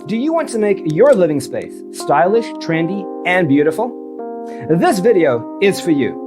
Do you want to make your living space stylish, trendy, and beautiful? This video is for you.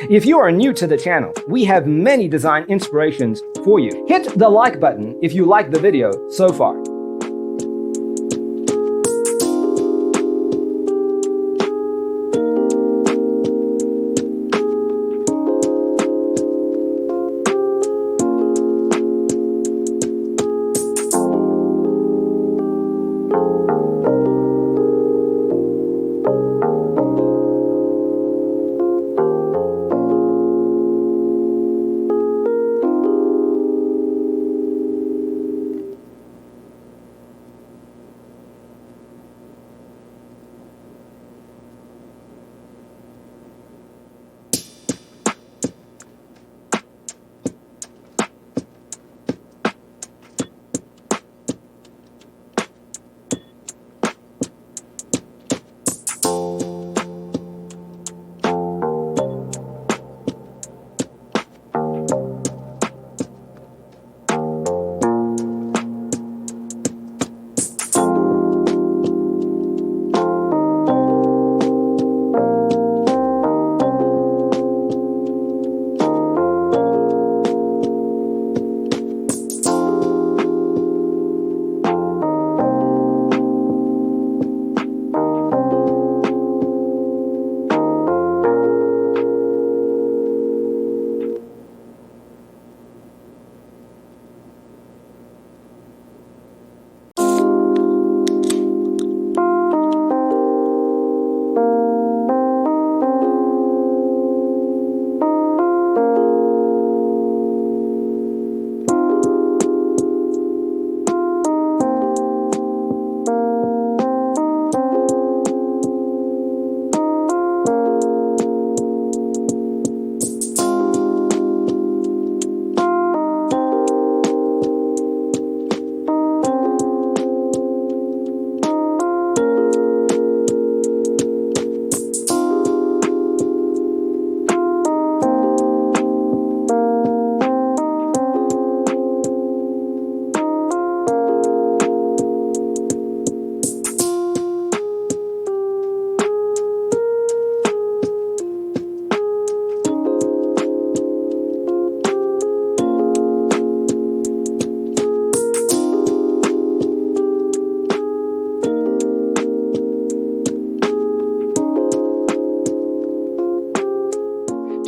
If you are new to the channel, we have many design inspirations for you. Hit the like button if you like the video so far.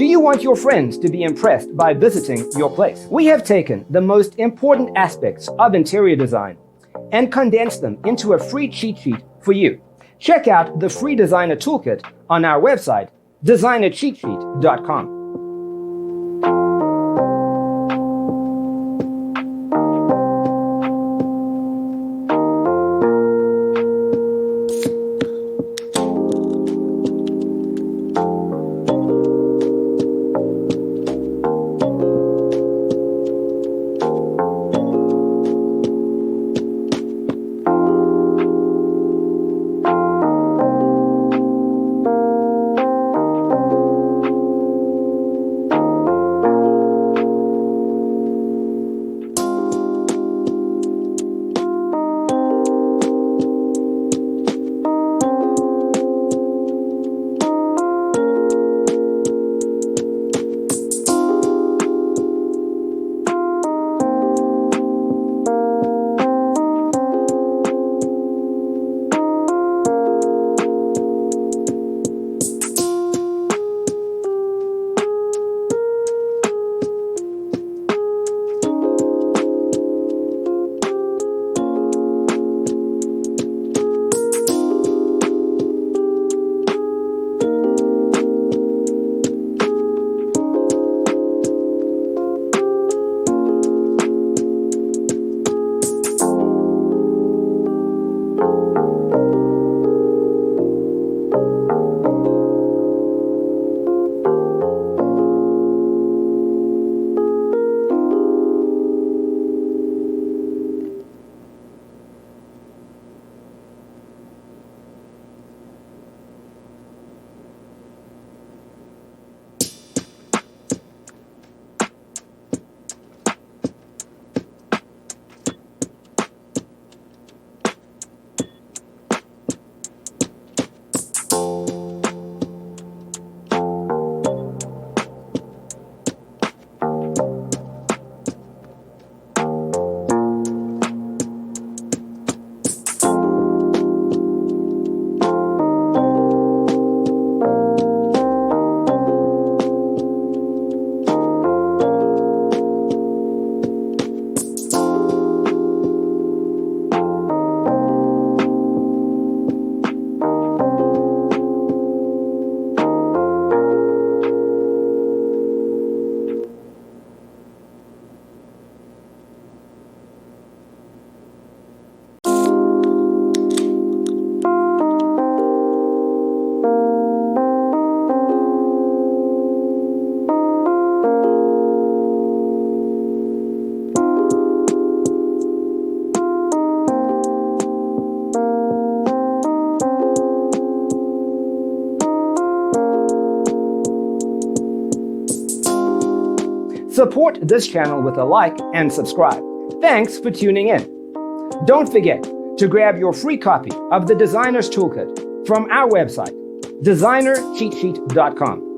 you want your friends to be impressed by visiting your place? We have taken the most important aspects of interior design and condensed them into a free cheat sheet for you. Check out the free designer toolkit on our website, designercheatsheet.com. Support this channel with a like and subscribe. Thanks for tuning in. Don't forget to grab your free copy of the Designer's Toolkit from our website, designercheatsheet.com.